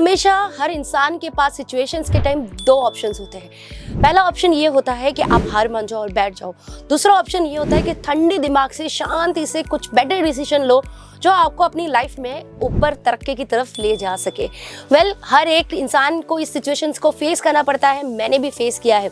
हमेशा हर इंसान के पास सिचुएशंस के टाइम दो ऑप्शंस होते हैं। पहला ऑप्शन ये होता है कि आप हार मान जाओ और बैठ जाओ। दूसरा ऑप्शन ये होता है कि ठंडे दिमाग से शांति से कुछ बेटर डिसीजन लो जो आपको अपनी लाइफ में ऊपर तरक्की की तरफ ले जा सके। हर एक इंसान को इस सिचुएशंस को फेस करना पड़ता है, मैंने भी फेस किया है।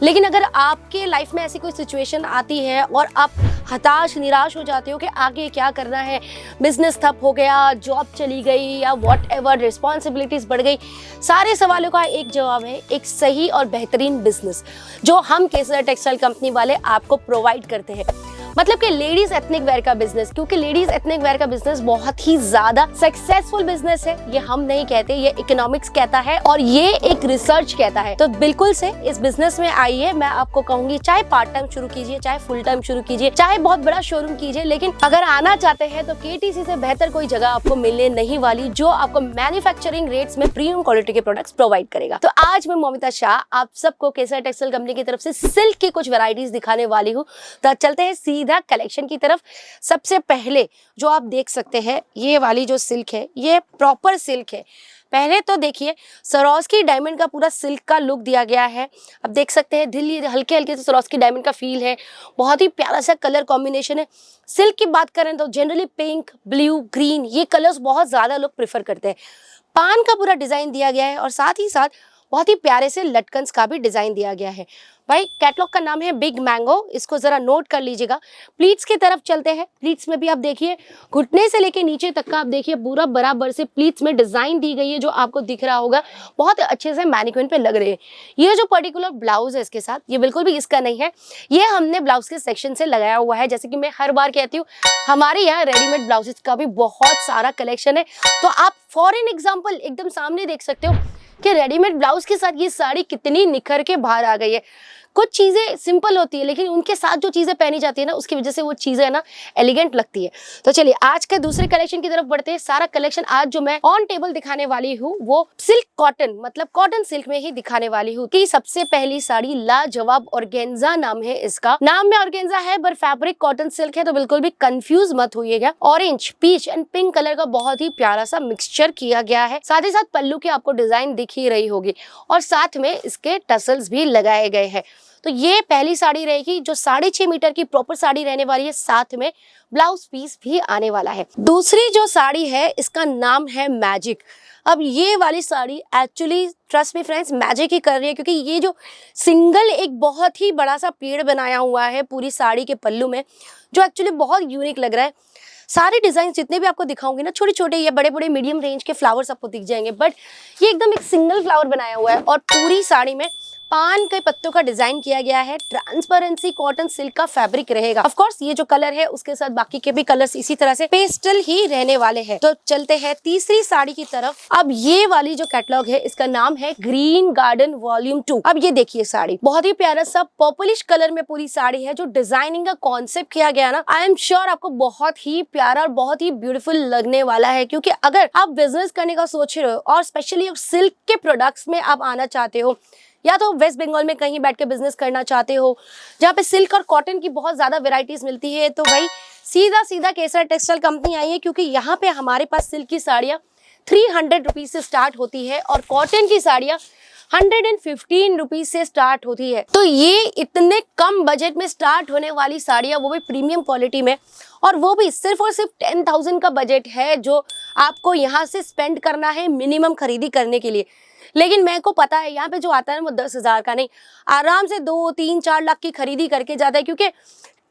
लेकिन अगर आपके लाइफ में ऐसी कोई सिचुएशन आती है और आप हताश निराश हो जाते हो कि आगे क्या करना है, बिजनेस ठप हो गया, जॉब चली गई या व्हाटएवर, रिस्पॉन्सिबिलिटीज बढ़ गई, सारे सवालों का एक जवाब है, एक सही और बेहतरीन बिजनेस जो हम केसर टेक्सटाइल कंपनी वाले आपको प्रोवाइड करते हैं। मतलब कि लेडीज एथनिक वेयर का बिजनेस, क्योंकि लेडीज एथनिक वेयर का बिजनेस बहुत ही ज्यादा सक्सेसफुल बिजनेस है। ये हम नहीं कहते, ये इकोनॉमिक्स कहता है और ये एक रिसर्च कहता है। तो बिल्कुल से इस बिजनेस में आइए, मैं आपको कहूंगी चाहे पार्ट टाइम शुरू कीजिए, चाहे फुल टाइम शुरू कीजिए, चाहे बहुत बड़ा शोरूम कीजिए, लेकिन अगर आना चाहते हैं तो केटीसी से बेहतर कोई जगह आपको मिलने नहीं वाली जो आपको मैन्युफैक्चरिंग रेट्स में प्रीमियम क्वालिटी के प्रोडक्ट्स प्रोवाइड करेगा। तो आज मैं मोमिता शाह आप सबको केसर टेक्सटाइल कंपनी की तरफ से सिल्क की कुछ वैरायटीज दिखाने वाली हूँ। तो चलते हैं सीधा कलेक्शन की तरफ। सबसे पहले जो आप देख सकते हैं ये वाली जो सिल्क है, ये प्रॉपर सिल्क है। पहले तो देखिए सरोस्की डायमंड का पूरा सिल्क का लुक दिया गया है। अब देख सकते हैं दिल्ली हल्के हल्के से सरोस्की डायमंड का फील है, बहुत ही प्यारा सा कलर कॉम्बिनेशन है। सिल्क की बात करें तो जनरली पिंक, ब्लू, ग्रीन ये कलर्स बहुत ज्यादा लोग प्रेफर करते हैं। पान का पूरा डिजाइन दिया गया है और साथ ही साथ बहुत ही प्यारे से लटकन्स का भी डिजाइन दिया गया है। भाई कैटलॉग का नाम है बिग मैंगो, इसको जरा नोट कर लीजिएगा। प्लीट्स की तरफ चलते हैं। प्लीट्स में भी आप देखिए घुटने से लेके नीचे तक का आप देखिए पूरा बराबर से प्लीट्स में डिजाइन दी गई है जो आपको दिख रहा होगा, बहुत अच्छे से मैनिक्विन पे लग रहे हैं। ये जो पर्टिकुलर ब्लाउज है इसके साथ, ये बिल्कुल भी इसका नहीं है, ये हमने ब्लाउज के सेक्शन से लगाया हुआ है। जैसे कि मैं हर बार कहती हूँ हमारे यहाँ रेडीमेड ब्लाउजेस का भी बहुत सारा कलेक्शन है। तो आप फॉर एन एग्जाम्पल एकदम सामने देख सकते हो कि रेडीमेड ब्लाउज के साथ ये साड़ी कितनी निखर के बाहर आ गई है। कुछ चीजें सिंपल होती है लेकिन उनके साथ जो चीजें पहनी जाती है ना उसकी वजह से वो चीजें ना एलिगेंट लगती है। तो चलिए आज के दूसरे कलेक्शन की तरफ बढ़ते हैं। सारा कलेक्शन आज जो मैं ऑन टेबल दिखाने वाली हूँ वो सिल्क कॉटन मतलब कॉटन सिल्क में ही दिखाने वाली हूँ। कि सबसे पहली साड़ी लाजवाब ऑर्गेन्जा नाम है इसका, नाम में ऑर्गेन्जा है पर फैब्रिक कॉटन सिल्क है, तो बिल्कुल भी कंफ्यूज मत होइएगा। Orange, peach and pink colour का बहुत ही प्यारा सा मिक्सचर किया गया है। साथ ही साथ पल्लू की आपको डिजाइन दिख ही रही होगी और साथ में इसके टसल्स भी लगाए गए हैं। तो ये पहली साड़ी रहेगी जो 6.5 मीटर की प्रॉपर साड़ी रहने वाली है, साथ में ब्लाउज पीस भी आने वाला है। दूसरी जो साड़ी है इसका नाम है मैजिक। अब ये वाली sari actually trust me friends magic ही कर रही है, क्योंकि ये जो सिंगल एक बहुत ही बड़ा सा पेड़ बनाया हुआ है पूरी साड़ी के पल्लू में जो एक्चुअली बहुत यूनिक लग रहा है। सारे डिजाइन जितने भी आपको दिखाऊंगी ना, छोटे छोटे या बड़े बड़े मीडियम रेंज के फ्लावर्स आपको दिख जाएंगे, बट ये एकदम एक सिंगल फ्लावर बनाया हुआ है और पूरी साड़ी में पान के पत्तों का डिजाइन किया गया है। ट्रांसपेरेंसी कॉटन सिल्क का फैब्रिक रहेगा। ऑफ कोर्स ये जो कलर है उसके साथ बाकी के भी कलर्स इसी तरह से पेस्टल ही रहने वाले हैं। तो चलते हैं तीसरी साड़ी की तरफ। अब ये वाली जो कैटलॉग है इसका नाम है ग्रीन गार्डन वॉल्यूम 2। अब ये देखिए साड़ी बहुत ही प्यारा सा पर्पलिश कलर में पूरी साड़ी है। जो डिजाइनिंग का कॉन्सेप्ट किया गया ना, आई एम श्योर आपको बहुत ही प्यारा और बहुत ही ब्यूटीफुल लगने वाला है। क्योंकि अगर आप बिजनेस करने का सोच रहे हो और स्पेशली सिल्क के प्रोडक्ट्स में आप आना चाहते हो या तो वेस्ट बंगाल में कहीं बैठ के बिजनेस करना चाहते हो जहाँ पे सिल्क और कॉटन की बहुत ज्यादा वेराइटीज मिलती है, तो भाई सीधा सीधा केसर टेक्सटाइल कंपनी आई है। क्योंकि यहाँ पे हमारे पास सिल्क की साड़ियाँ 300 रुपीज से स्टार्ट होती है और कॉटन की साड़ियाँ 115 रुपीज से स्टार्ट होती है। तो ये इतने कम बजट में स्टार्ट होने वाली साड़ियाँ, वो भी प्रीमियम क्वालिटी में, और वो भी सिर्फ और सिर्फ 10,000 का बजट है जो आपको यहाँ से स्पेंड करना है मिनिमम खरीदी करने के लिए। लेकिन मेरे को पता है यहाँ पे जो आता है वो 10,000 का नहीं, आराम से 2, 3, 4 लाख की खरीदी करके जाता है। क्योंकि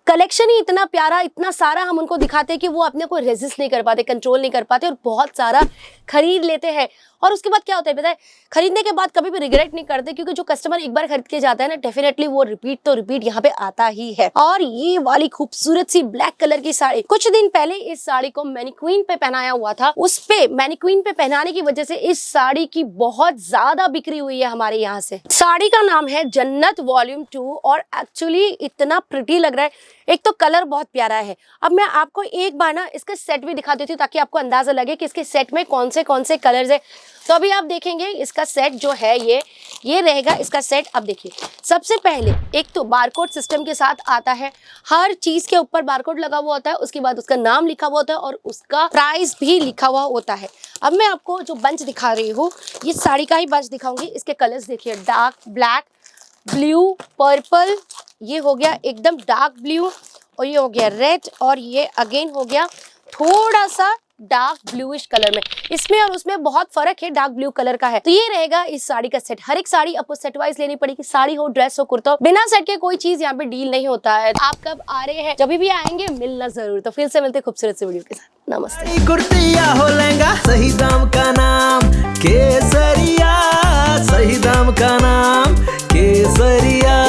कलेक्शन ही इतना प्यारा, इतना सारा हम उनको दिखाते हैं कि वो अपने को रेजिस्ट नहीं कर पाते, कंट्रोल नहीं कर पाते और बहुत सारा खरीद लेते हैं। और उसके बाद क्या होता है पता है, खरीदने के बाद कभी भी रिग्रेट नहीं करते, क्योंकि जो कस्टमर एक बार खरीद के जाता है ना डेफिनेटली वो रिपीट यहाँ पे आता ही है। और ये वाली खूबसूरत सी ब्लैक कलर की साड़ी, कुछ दिन पहले इस साड़ी को मैनिक्विन पे पहनाया हुआ था, उस पे मैनिक्विन पे पहनाने की वजह से इस साड़ी की बहुत ज्यादा बिक्री हुई है हमारे यहाँ से। साड़ी का नाम है जन्नत वॉल्यूम 2 और एक्चुअली इतना प्रिटी लग रहा है। एक तो कलर बहुत प्यारा है। अब मैं आपको एक बार ना इसका सेट भी दिखा देती हूँ ताकि आपको अंदाजा लगे कि इसके सेट में कौन से कलर्स है। तो अभी आप देखेंगे इसका सेट जो है ये ये रहेगा इसका सेट। अब देखिए, सबसे पहले एक तो बारकोड सिस्टम के साथ आता है, हर चीज के ऊपर बारकोड लगा हुआ होता है, उसके बाद उसका नाम लिखा हुआ होता है और उसका प्राइस भी लिखा हुआ होता है। अब मैं आपको जो बंच दिखा रही हूँ, ये साड़ी का ही बंच दिखाऊंगी। इसके कलर्स देखिए, डार्क ब्लैक, ब्लू, पर्पल, ये हो गया एकदम डार्क ब्लू, और ये हो गया रेड, और ये अगेन हो गया थोड़ा सा डार्क ब्लूइश कलर में। इसमें और उसमें बहुत फर्क है, डार्क ब्लू कलर का है। तो ये रहेगा इस साड़ी का सेट। हर एक साड़ी आपको सेट वाइज लेनी पड़ेगी, साड़ी हो, ड्रेस हो, कुर्ता हो, बिना सेट के कोई चीज यहाँ पे डील नहीं होता है। आप कब आ रहे हैं, जब भी आएंगे मिलना जरूर। तो फिर से मिलते खूबसूरत से वीडियो के साथ। नमस्ते। कुर्तिया हो लहंगा, सही दाम का नाम केसरिया, सही दाम का नाम केसरिया।